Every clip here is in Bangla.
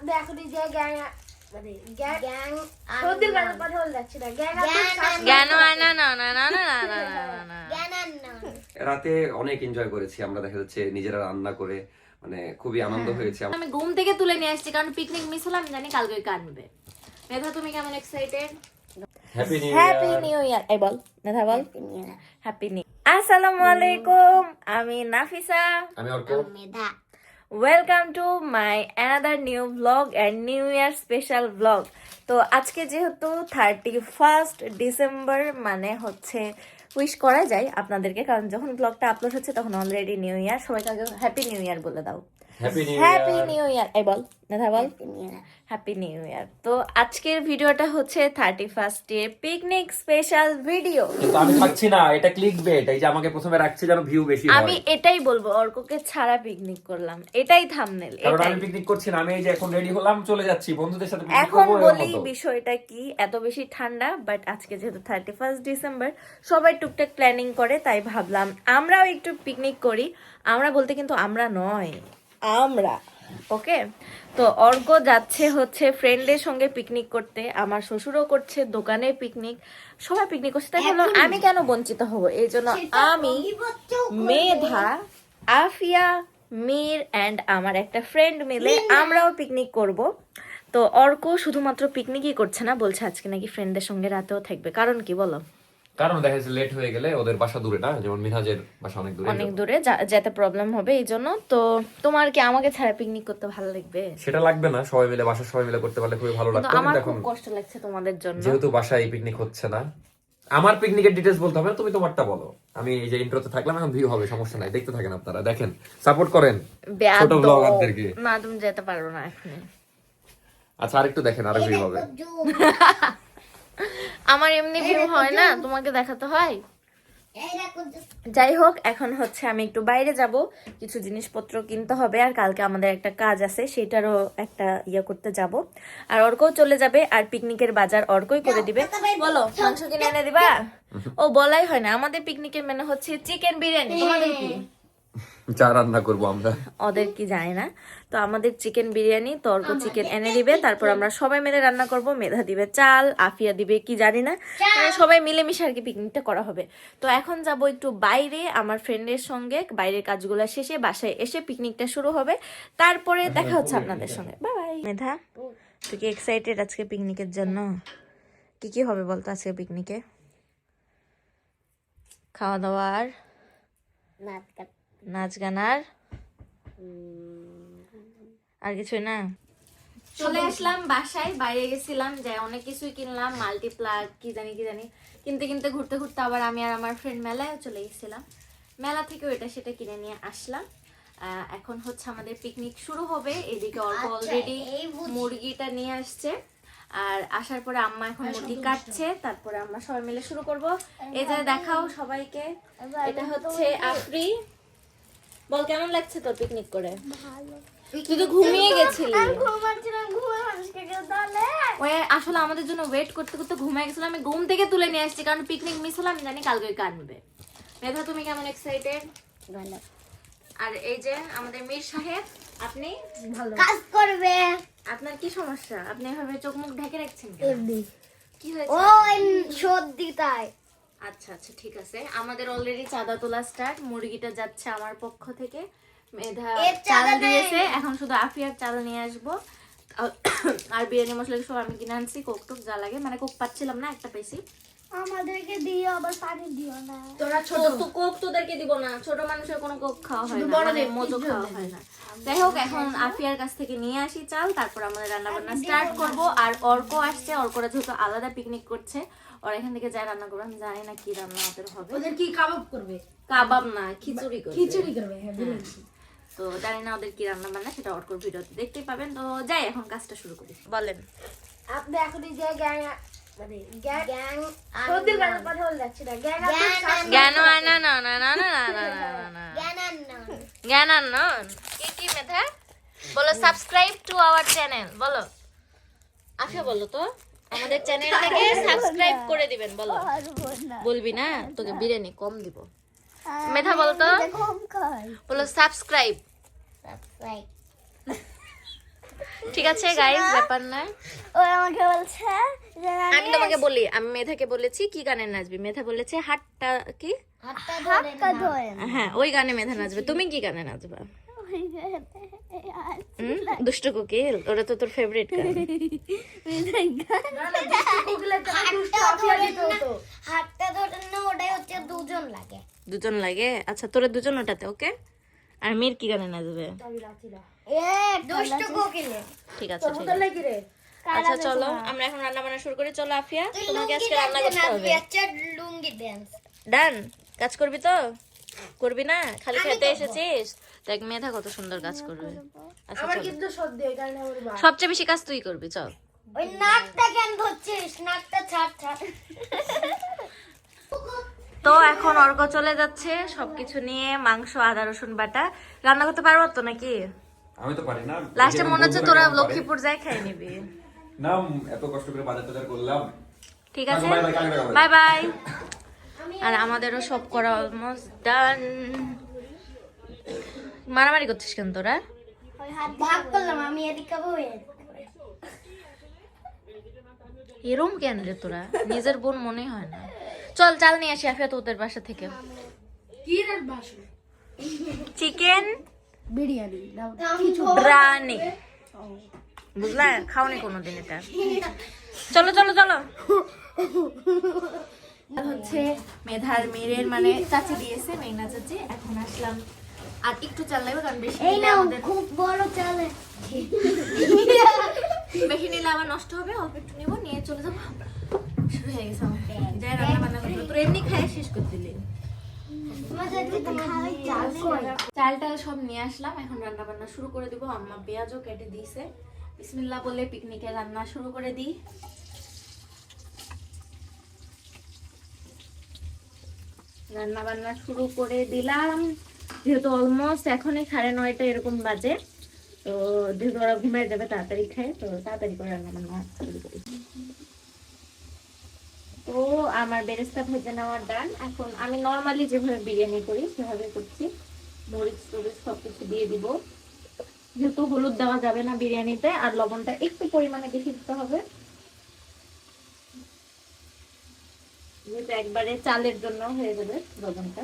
আপনি এখন যে গ্যাং মানে গ্যাং সত্যি কথা বলে যাচ্ছে না গ্যাং রাতে অনেক এনজয় করেছি আমরা, দেখা যাচ্ছে নিজেরা রান্না করে, মানে খুবই আনন্দ হয়েছে। আমি ঘুম থেকে তুলে নিয়ে আসছি কারণ পিকনিক মিস হলো, আমি জানি কালকে কাটবে। মেধা তুমি কেমন এক্সাইটেড? Happy new year. এই বল মেধা, বল হ্যাপি নিউ। আসসালামু আলাইকুম, আমি নাফিসা, আমি Arko. Medha. Welcome to my another new blog and new year special blog. তো আজকে যেহেতু 31st ডিসেম্বর, মানে হচ্ছে উইশ করা যায় আপনাদেরকে, কারণ যখন ব্লগটা আপলোড হচ্ছে তখন অলরেডি নিউ ইয়ার। সবাইকে আগে হ্যাপি নিউ ইয়ার বলে দাও। Happy new year. এই বল মেধা, বল হ্যাপি নিউ ইয়ার। তো আজকের ভিডিওটা হচ্ছে 31st এর পিকনিক স্পেশাল ভিডিও। কিন্তু আমি থাকছি না, এটা ক্লিকবেট। এই যে আমাকে প্রথমে রাখছে যেন ভিউ বেশি হয়। আমি এটাই বলবো, অর্ককে ছাড়া পিকনিক করলাম, এটাই থাম্বনেল। কারণ আমি পিকনিক করছি না, আমি এই যে এখন রেডি হলাম, চলে যাচ্ছি বন্ধুদের সাথে পিকনিক এখন করব। বলি বিষয়টা কি, এত বেশি ঠান্ডা, বাট আজকে যেহেতু 31st ডিসেম্বর সবাই টুকটাক প্ল্যানিং করে, তাই ভাবলাম আমরাও একটু পিকনিক করি। আমরা বলতে কিন্তু আমরা নয়, আমরা ওকে। তো অর্ক যাচ্ছে হচ্ছে ফ্রেন্ডের সঙ্গে পিকনিক করতে, আমার শ্বশুরও করছে দোকানে পিকনিক, সবাই পিকনিক করছে। তাই ভাবলাম আমি কেন বঞ্চিত হব, এই জন্য আমি, মেধা, আফিয়া, মীর অ্যান্ড আমার একটা ফ্রেন্ড মিলে আমরাও পিকনিক করব। তো অর্ক শুধুমাত্র পিকনিকই করছে না, বলছে আজকে নাকি ফ্রেন্ডদের সঙ্গে রাতেও থাকবে। কারণ কি বলো? কারণ দেখা যাচ্ছে লেট হয়ে গেলে ওদের বাসা দূরে না, যেমন মিনহাজের বাসা অনেক দূরে, অনেক দূরে যেতে প্রবলেম হবে, এই জন্য। তো তোমার কি আমাকে ছাড়া পিকনিক করতে ভালো লাগবে? সেটা লাগবে না, সবাই মিলে বাসা সবাই মিলে করতে পারলে খুবই ভালো কিন্তু লাগতো। আমার কিন্তু খুব এখন কষ্ট লাগছে তোমাদের জন্য, যেহেতু বাসায় পিকনিক হচ্ছে না, আমার পিকনিকের ডিটেইলস বলতে হবে না, তুমি তোমারটা বলো। আমি এই যে ইন্ট্রোতে থাকলাম, এখন ভিউ হবে, সমস্যা নাই, দেখতে থাকেন আপনারা, দেখেন, সাপোর্ট করেন ছোট ব্লগারদেরকে। না তুমি যেতে পারো না এখন। আচ্ছা আরেকটু দেখেন, আরো ভিউ হবে। আমার এমনি ভিউ হয় না, তোমাকে দেখাতে হয়। যাই হোক, এখন হচ্ছে আমি একটু বাইরে যাব, কিছু জিনিসপত্র কিনতে হবে, আর কালকে আমাদের একটা কাজ আছে, সেটারও একটা ইয়ে করতে যাব। আর অর্কও চলে যাবে, আর পিকনিকের বাজার অর্কই করে দিবে। বলো, মাংস কিনে এনে দিবা? ও বলাই হয় না, আমাদের পিকনিকের মেনু হচ্ছে চিকেন বিরিয়ানি। তোমাদের কি? চা রান্না করবো আমরা, ওদের কি যায় না। তো আমাদের চিকেন বিরিয়ানি, তো অর্ক চিকেন এনে দিবে, তারপর আমরা সবাই মিলে রান্না করব। মেধা দিবে চাল, আফিয়া দিবে কি জানি না, মানে সবাই মিলেমিশে আর কি পিকনিকটা করা হবে। তো এখন যাব একটু বাইরে আমার ফ্রেন্ডের সঙ্গে, বাইরের কাজগুলো শেষে বাসায় এসে পিকনিকটা শুরু হবে, তারপরে দেখা হচ্ছে আপনাদের সঙ্গে। Bye bye. মেধা, তুই কি এক্সাইটেড আজকে পিকনিকের জন্য? কি কি হবে বলতো আজকে পিকনিকে? খাওয়া দাওয়া আর নাচ গান আর কিছুই না? চলে আসলাম বাসায়, বাইরে গেছিলাম, যাই অনেক কিছুই কিনলাম, মাল্টিপ্লাগ কি জানি কিনতে কিনতে ঘুরতে ঘুরতে আবার আমি আর আমার ফ্রেন্ড মেলায় চলে গেছিলাম। মেলা থেকেও এটা সেটা কিনে নিয়ে আসলাম। এখন হচ্ছে আমাদের পিকনিক শুরু হবে। এদিকে অল্প অলরেডি মুরগিটা নিয়ে আসছে, আর আসার পরে আম্মা এখন মুরগি কাটছে, তারপরে আমরা সবাই মিলে শুরু করব। এই যে দেখাও সবাইকে, এটা হচ্ছে আফরি। বল কেমন লাগছে তোর পিকনিক করে? তুই তো ঘুমিয়ে গেছিলি। আসলে আমাদের জন্য ওয়েট করতে করতে ঘুমিয়ে গেছিলাম, আমি ঘুম থেকে তুলে নিয়ে আসছি কারণ পিকনিক মিস হলো, আমি জানি কালকে কাটবে। মেধা তুমি কেমন এক্সাইটেড? ভালো। আর এই যে আমাদের মীর সাহেব, আপনি ভালো কাজ করবে। আপনার কি সমস্যা? আপনি এভাবে চোখ মুখ ঢেকে রাখছেন কেন? এমনি কি হয়েছে? ওই সর্দি তাই। আচ্ছা আচ্ছা ঠিক আছে। আমাদের অলরেডি চাঁদা তোলা স্টার্ট, মুরগিটা যাচ্ছে আমার পক্ষ থেকে। মেধা চাল দিয়েছে, এখন শুধু আফিয়ার চাল নিয়ে আসবো। আর বিরিয়ানি মশলা সব আমি কিনে আনছি, কোক টোক যা লাগে, মানে কোক পাচ্ছিলাম না, একটা পেয়েছি। আমাদেরকে দিও, আবার পানি দিও না। তোরা ছোট তো কোক তোদেরকে দিব না, ছোট মানুষের কোনো কোক খাওয়া হয় না, মানে মজো খাওয়া হয় না। যাই হোক, এখন আফিয়ার কাছ থেকে নিয়ে আসি চাল, তারপর আমরা রান্না বান্না স্টার্ট করব। আর অর্ক আসছে, অর্করা যেহেতু আলাদা পিকনিক করছে, ওরা এখান থেকে যা রান্না করবে, আমি জানি না কি রান্না ওদের হবে। ওদের কি কাবাব করবে? কাবাব না, খিচুড়ি করবে। খিচুড়ি করবে, হ্যাঁ। তো জানি না ওদের কি রান্না বান্না, সেটা অর্কর ভিডিওতে দেখতেই পাবেন। তো যাই এখন কাজটা শুরু করি। বলেন আপনি এখন যে গ্যাং মানে গ্যাং সত্যি কথা বলে যাচ্ছে না জ্ঞান না না না না না না জ্ঞান আনন কি কি মেধা বলো, সাবস্ক্রাইব টু আওয়ার চ্যানেল বলো। আফিয়া বলো তো, আমাদের চ্যানেলটাকে সাবস্ক্রাইব করে দিবেন বলো। বলবি না, তোকে বিরিয়ানি কম দিব। মেধা বলো তো, বলো সাবস্ক্রাইব। ঠিক আছে গাইস, ব্যাপার না। ও আমাকে বলছে যে আমি তোমাকে বলি, আমি মেধাকে বলেছি কি গানে নাচবি, মেধা বলেছে হাতটা কি, হাতটা ধরে হ্যাঁ ওই গানে মেধা নাচবে। তুমি কি গানে নাচবা? দুষ্ট কোকিল, ওটা তো তোর ফেভারিট গান। হাতটা ধরে না, ওটাই হচ্ছে দুজন লাগে। দুজন লাগে, আচ্ছা তোরা দুজন ওটাতে, ওকে। আর মেয়ের কি গানে নাচবে? দুষ্ট কোকিলে। ঠিক আছে, ঠিক আছে। আচ্ছা চলো আমরা এখন রান্না বান্না শুরু করি। চলো আফিয়া, তোমাকে আজকে রান্না করতে হবে। লুঙ্গি ডান্স ডান, কাজ করবি তো? করবি না, খালি খেতে এসেছিস? দেখ মেধা কত সুন্দর কাজ করবে। আচ্ছা আমার চলো। কিন্তু সর্দি, এই কারণে আমার মা সবচেয়ে বেশি কাজ তুই করবি, চল। ওই নাকটা কেন ধরছিস? নাকটা ছাড় ছাড়। তো এখন অর্ক চলে যাচ্ছে সবকিছু নিয়ে, মাংস, আদা রসুন বাটা। রান্না করতে পারবো তো নাকি? আমি তো পারি না। লাস্টে মনে হচ্ছে তোরা লক্ষ্মীপুর যাই খাই নিবি। না, এত কষ্ট করে বাজার টাজার করলাম। ঠিক আছে, বাই বাই, কালকে দেখা হবে। Bye bye. আর আমাদেরও সব করা অলমোস্ট ডান। মারামারি করছিস কেন তোরা? ভাগ করলাম, আমি এদিকে খাবো, এরম কেন রে তোরা? নিজের বোন মনে হয় না। চল চাল নিয়ে আসি আফিয়া তোদের বাসা থেকে। কি রাত বাসু চিকেন বিরিয়ানি ব্রানি, বুঝলা? খাওনি কোনোদিন এটা। চলো চলো চলো। হচ্ছে মেধার মেয়ের মানে চাচি দিয়েছে, মেঘনা চাচি। এখন আসলাম, আর একটু চাল লাগবে কারণ বেশি এই নিলে না আমাদের, খুব বড় চালে বেশি নিলে আবার নষ্ট হবে। অল্প একটু নেবো, নিয়ে চলে যাবো। শুরু হয়ে গেছে আমার, যাই রান্না বান্না করতে। তোর এমনি খাই শেষ করে দিলি। চালটা সব নিয়ে আসলাম, এখন রান্না বান্না শুরু করে দিব। আম্মা পেঁয়াজও কেটে দিয়েছে। বিসমিল্লাহ বলে পিকনিকের রান্না শুরু করে দিই। রান্না বান্না শুরু করে দিলাম, যেহেতু অলমোস্ট এখনই 9:30 এরকম বাজে। তো যেহেতু ওরা ঘুমিয়ে যাবে, তাড়াতাড়ি খায়, তো তাড়াতাড়ি করে রান্না বান্না শুরু করি। তো আমার বেরেস্তা ভেজে নেওয়ার ডান। এখন আমি নর্মালি যেভাবে বিরিয়ানি করি সেভাবে করছি। মরিচ টরিচ সবকিছু দিয়ে দিব, যেহেতু হলুদ দেওয়া যাবে না বিরিয়ানিতে, আর লবণটা একটু পরিমাণে বেশি দিতে হবে, যেহেতু একবারে চালের জন্য হয়ে যাবে লবণটা।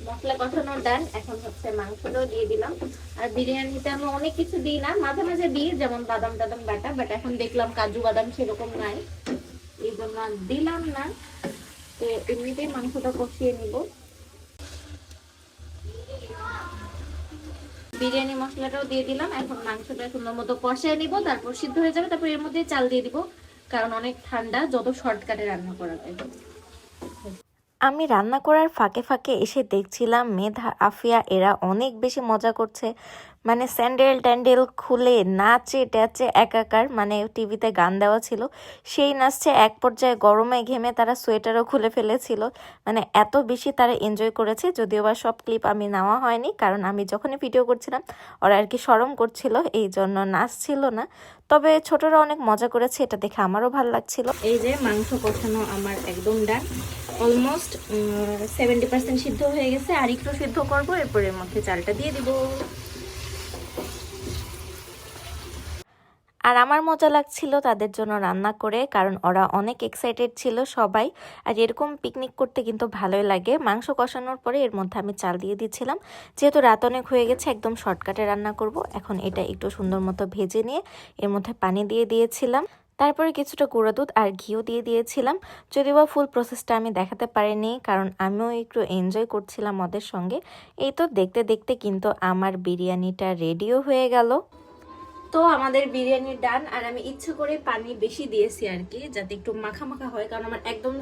মশলা কষানোর ডান। এখন হচ্ছে মাংসটাও দিয়ে দিলাম। আর বিরিয়ানিতে আমি অনেক কিছু দিই না, মাঝে মাঝে দিই, যেমন বাদাম টাদাম বাটা, বাট এখন দেখলাম কাজু বাদাম সেরকম নাই, এই জন্য আর দিলাম না। তো এমনিতেই মাংসটা কষিয়ে নিব। বিরিয়ানি মশলাটাও দিয়ে দিলাম। এখন মাংসটা সুন্দর মতো কষিয়ে নিব, তারপর সিদ্ধ হয়ে যাবে, তারপর এর মধ্যে চাল দিয়ে দিব, কারণ অনেক ঠান্ডা, যত শর্টকাটে রান্না করা যায়। আমি রান্না করার ফাঁকে ফাঁকে এসে দেখছিলাম মেধা, আফিয়া এরা অনেক বেশি মজা করছে। মানে স্যান্ডেল ট্যান্ডেল খুলে নাচে ট্যাচে একাকার। মানে টিভিতে গান দেওয়া ছিল, সেই নাচছে। এক পর্যায়ে গরমে ঘেমে তারা সোয়েটারও খুলে ফেলেছিল। মানে এত বেশি তারা এনজয় করেছে। যদিও বা সব ক্লিপ আমি নেওয়া হয়নি, কারণ আমি যখনই ভিডিও করছিলাম ওরা আর কি শরম করছিল, এই জন্য নাচছিল না। তবে ছোটরা অনেক মজা করেছে, এটা দেখে আমারও ভালো লাগছিল। এই যে মাংস কষানো আমার একদম ডান, অলমোস্ট 70% সিদ্ধ হয়ে গেছে। আর একটু সিদ্ধ করবো, এরপর এর মধ্যে চালটা দিয়ে দিব। আর আমার মজা লাগছিল তাদের জন্য রান্না করে, কারণ ওরা অনেক এক্সাইটেড ছিল সবাই। আর এরকম পিকনিক করতে কিন্তু ভালোই লাগে। মাংস কষানোর পরে এর মধ্যে আমি চাল দিয়ে দিচ্ছিলাম, যেহেতু রাত অনেক হয়ে গেছে, একদম শর্টকাটে রান্না করব। এখন এটা একটু সুন্দর মতো ভেজে নিয়ে এর মধ্যে পানি দিয়ে দিয়েছিলাম, তারপরে কিছুটা গুঁড়া দুধ আর ঘিও দিয়ে দিয়েছিলাম। যদিও বা ফুল প্রসেসটা আমি দেখাতে পারিনি, কারণ আমিও একটু এনজয় করছিলাম ওদের সঙ্গে। এই তো দেখতে দেখতে কিন্তু আমার বিরিয়ানিটা রেডিও হয়ে গেল। তো আমাদের বিরিয়ানির ডান। আর আমি ইচ্ছে করে পানি বেশি দিয়েছি আর কি, যাতে একটু মাখা মাখা হয়, কারণ আমার একদম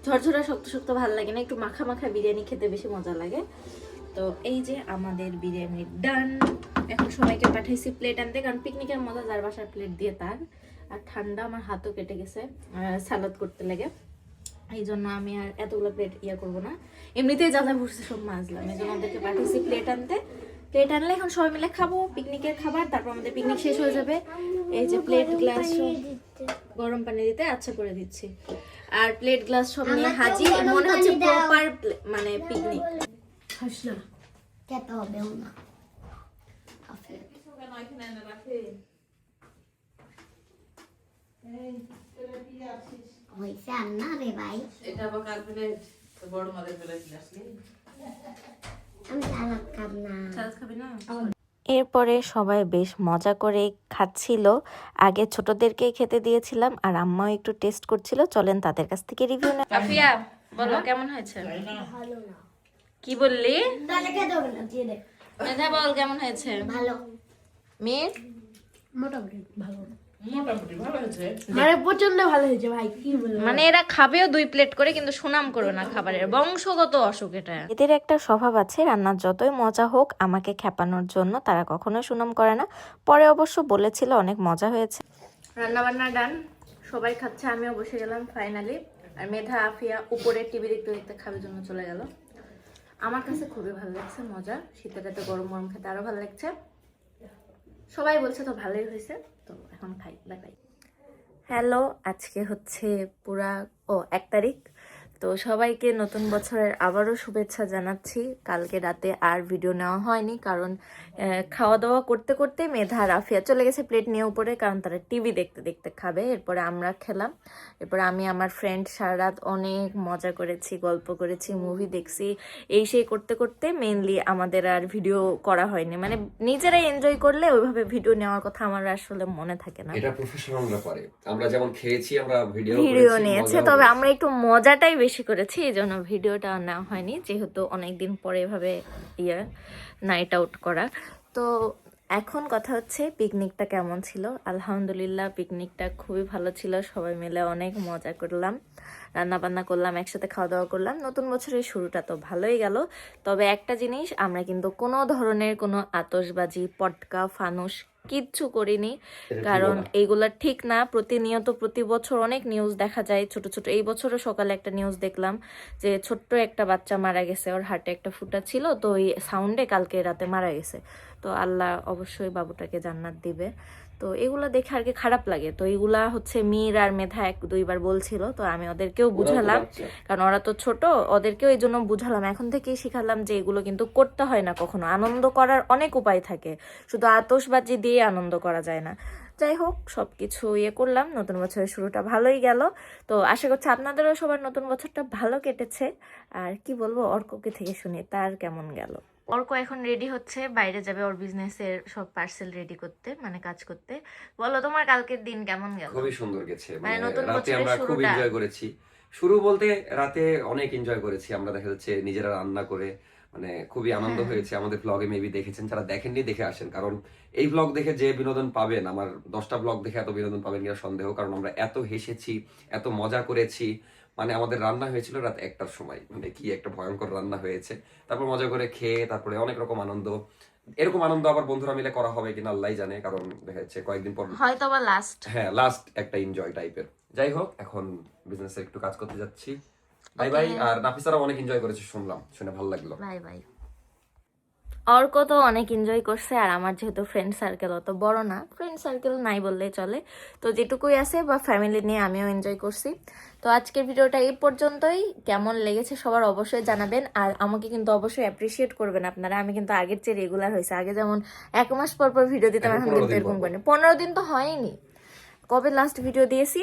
ঝরঝরা শক্ত শক্ত ভালো লাগে না, একটু মাখা মাখা বিরিয়ানি খেতে বেশি মজা লাগে। তো এই যে আমাদের বিরিয়ানির ডান। এখন সবাইকে পাঠাইছি প্লেট আনতে, কারণ পিকনিকের মজা যার বাসার প্লেট দিয়ে তার। আর ঠান্ডা, আমার হাতও কেটে গেছে সালাদ করতে লাগে, এই জন্য আমি আর এতগুলো প্লেট করবো না। এমনিতেই যা যা বসছে সব মাজলাম, এই জন্য ওদেরকে পাঠিয়েছি প্লেট আনতে। প্লেট আনলে এখন সবাই মিলে খাবো পিকনিকের খাবার, তারপর আমাদের পিকনিক শেষ হয়ে যাবে। এই যে প্লেট গ্লাস গরম পানি দিতে আচ্ছা করে দিচ্ছি। আর প্লেট গ্লাস সব নিয়ে হাজির, মনে হচ্ছে প্রপার মানে পিকনিক। খাস না খেতে হবেও না হয়েছে না রে ভাই, এটা আবার কার প্লেট? বড় মাদের প্লেট আসলে আমি সালাদ খাব না। সালাদ খাবি না? এরপরে সবাই বেশ মজা করে খাচ্ছিল। আগে ছোটদেরকে খেতে দিয়েছিলাম আর আম্মাও একটু টেস্ট করছিল। চলেন তাদের কাছ থেকে রিভিউ না। আফিয়া বলো কেমন হয়েছে? ভালো না, কি বললি? তাহলে খেতে হবে না, দিয়ে দে। মেধা বল কেমন হয়েছে? ভালো, মির মোটামুটি ভালো, মোটামুটি ভালো হয়েছে। মানে প্রচন্ড ভালো হয়েছে ভাই, কি বলবো। মানে এরা খাবেও 2 প্লেট করে, কিন্তু সুনাম করবে না খাবারের, বংশগত অসুখ এটা। এদের একটা স্বভাব আছে, রান্নার যতই মজা হোক আমাকে খেপানোর জন্য তারা কখনোই সুনাম করে না। পরে অবশ্য বলেছিল অনেক মজা হয়েছে। রান্না বান্না ডান, সবাই খাচ্ছে, আমিও বসে গেলাম ফাইনালি। আর মেধা আফিয়া উপরে টিভি দেখতে দেখতে খাবার জন্য চলে গেল। আমার কাছে খুবই ভালো লাগছে, মজা। শীতের রাতে গরম গরম খেতে আরো ভালো লাগছে। সবাই বলছে তো ভালোই হয়েছে, তো এখন খাই। Bye bye. হ্যালো, আজকে হচ্ছে পুরা 1 তারিখ। তো সবাইকে নতুন বছরের আবারও শুভেচ্ছা জানাচ্ছি। কালকে রাতে আর ভিডিও নেওয়া হয়নি, কারণ খাওয়া দাওয়া করতে করতে মেধা আর আফিয়া চলে গেছে প্লেট নিয়ে উপরে, কারণ তারা টিভি দেখতে দেখতে খাবে। এরপরে আমরা খেলাম। এরপরে আমি আমার ফ্রেন্ড সারা রাত অনেক মজা করেছি, গল্প করেছি, মুভি দেখছি। এই সেই করতে করতে মেইনলি আমাদের আর ভিডিও করা হয়নি। মানে নিজেরাই এনজয় করলে ওইভাবে ভিডিও নেওয়ার কথা আমার আসলে মনে থাকে না। এটা প্রফেশনালরা করে। আমরা যেমন খেয়েছি, আমরা ভিডিও নিয়েছে, তবে আমরা একটু মজাটাই বেশি করেছি, এই জন্য ভিডিওটা নেওয়া হয়নি, যেহেতু অনেকদিন পরে এভাবে নাইট আউট করা। তো এখন কথা হচ্ছে পিকনিকটা কেমন ছিল। আলহামদুলিল্লাহ পিকনিকটা খুবই ভালো ছিল, সবাই মিলে অনেক মজা করলাম, রান্না বান্না করলাম, একসাথে খাওয়া দাওয়া করলাম। নতুন বছরের শুরুটা তো ভালোই গেল, তবে একটা জিনিস, আমরা কিন্তু কোনো ধরনের কোনো আতশবাজি, পটকা, ফানুস কিচ্ছু করিনি, কারণ এইগুলা ঠিক না। প্রতিনিয়ত প্রতি বছর অনেক নিউজ দেখা যায় ছোট ছোট। এই বছরও সকালে একটা নিউজ দেখলাম যে ছোট্ট একটা বাচ্চা মারা গেছে, ওর হার্টে একটা ফুটা ছিল, তো ওই সাউন্ডে কালকে রাতে মারা গেছে। তো আল্লাহ অবশ্যই বাবুটাকে জান্নাত দিবে। তো এগুলা দেখে আর কি খারাপ লাগে। তো এগুলা হচ্ছে মীর আর মেধা 1-2 বার বলছিল, তো আমি ওদেরকেও বুঝালাম, কারণ ওরা তো ছোট, ওদেরকেও এই জন্য বুঝালাম, এখন থেকেই শিখালাম যে এগুলো কিন্তু করতে হয় না কখনো। আনন্দ করার অনেক উপায় থাকে, শুধু আতশবাজি দিয়ে আনন্দ করা যায় না। যাই হোক, সবকিছু করলাম, নতুন বছরের শুরুটা ভালোই গেল। তো আশা করছি আপনাদেরও সবার নতুন বছরটা ভালো কেটেছে। আর কি বলবো, অর্ককে থেকে শুনি তার কেমন গেল। অর্ক এখন রেডি হচ্ছে, বাইরে যাবে ওর বিজনেসের সব পার্সেল রেডি করতে, মানে কাজ করতে। বলো তোমার কালকের দিন কেমন গেল? খুবই সুন্দর গেছে, মানে নতুন রাতে বছরের আমরা খুব শুরুটা। এনজয় করেছি। শুরু বলতে রাতে অনেক এনজয় করেছি আমরা, দেখা যাচ্ছে নিজেরা রান্না করে, মানে খুবই আনন্দ হয়েছে। আমাদের ব্লগে মেবি দেখেছেন, যারা দেখেননি দেখে আসেন, কারণ এই ব্লগ দেখে যে বিনোদন পাবেন, আমার 10টা ব্লগ দেখে এত বিনোদন পাবেন কিনা সন্দেহ। কারণ আমরা এত হেসেছি, এত মজা করেছি। মানে আমাদের রান্না হয়েছিল রাত 1টার সময়, মানে কি একটা ভয়ঙ্কর রান্না হয়েছে। তারপর মজা করে খেয়ে তারপরে অনেক রকম আনন্দ। এরকম আনন্দ আবার বন্ধুরা মিলে করা হবে কিনা আল্লাহ জানে, কারণ দেখা যাচ্ছে কয়েকদিন পর হয়তো বা লাস্ট। হ্যাঁ, লাস্ট একটা এনজয় টাইপের। যাই হোক, এখন বিজনেসে একটু কাজ করতে যাচ্ছি। Bye bye. আর নাফিসারাও অনেক এনজয় করেছে, শুনলাম, শুনে ভালো লাগলো। Bye bye. অর্ক তো অনেক এনজয় করছে, আর আমার যেহেতু ফ্রেন্ড সার্কেল অত বড় না, ফ্রেন্ড সার্কেল নাই বললেই চলে, তো যেটুকুই আছে বা ফ্যামিলি নিয়ে আমিও এনজয় করছি। তো আজকের ভিডিওটা এই পর্যন্তই। কেমন লেগেছে সবার অবশ্যই জানাবেন, আর আমাকে কিন্তু অবশ্যই অ্যাপ্রিসিয়েট করবেন আপনারা। আমি কিন্তু আগের চেয়ে রেগুলার হয়েছে, আগে যেমন 1 মাস পর পর ভিডিও দিতাম, এখন কিন্তু এরকম করিনি। 15 দিন তো হয়নি। কবে লাস্ট ভিডিও দিয়েছি?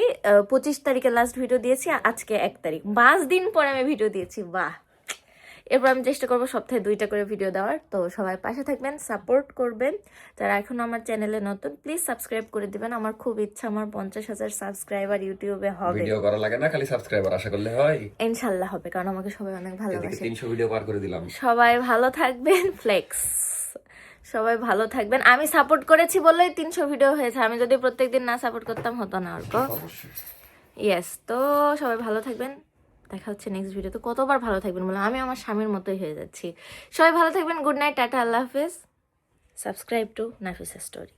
25 তারিখে লাস্ট ভিডিও দিয়েছি, আজকে 1 তারিখ, 5 দিন পরে আমি ভিডিও দিয়েছি। বাহ। এরপর আমি চেষ্টা করবো সপ্তাহে 2টা করে ভিডিও দেওয়ার। তো সবাই পাশে থাকবেন, সাপোর্ট করবেন। যারা এখনো আমার চ্যানেলে নতুন, প্লিজ সাবস্ক্রাইব করে দিবেন। আমার খুব ইচ্ছা আমার 50,000 সাবস্ক্রাইবার ইউটিউবে হবে। ভিডিও করা লাগে না, খালি সাবস্ক্রাইবার আশা করলে হয়। ইনশাআল্লাহ হবে, কারণ আমাকে সবাই অনেক ভালোবাসে। 300 ভিডিও পার করে দিলাম। সবাই ভালো থাকবেন, ফ্লেক্স। সবাই ভালো থাকবেন। আমি সাপোর্ট করেছি বলেই 300 ভিডিও হয়েছে, আমি যদি প্রত্যেকদিন না সাপোর্ট করতাম হতো না। অর্ক ইয়েস। তো সবাই ভালো থাকবেন, দেখা হচ্ছে নেক্সট ভিডিওতে। কতবার ভালো থাকবেন বলে, আমি আমার স্বামীর মতোই হয়ে যাচ্ছি। সবাই ভালো থাকবেন, গুড নাইট, টাটা, আল্লাহ হাফেজ। Subscribe to Nafisa story.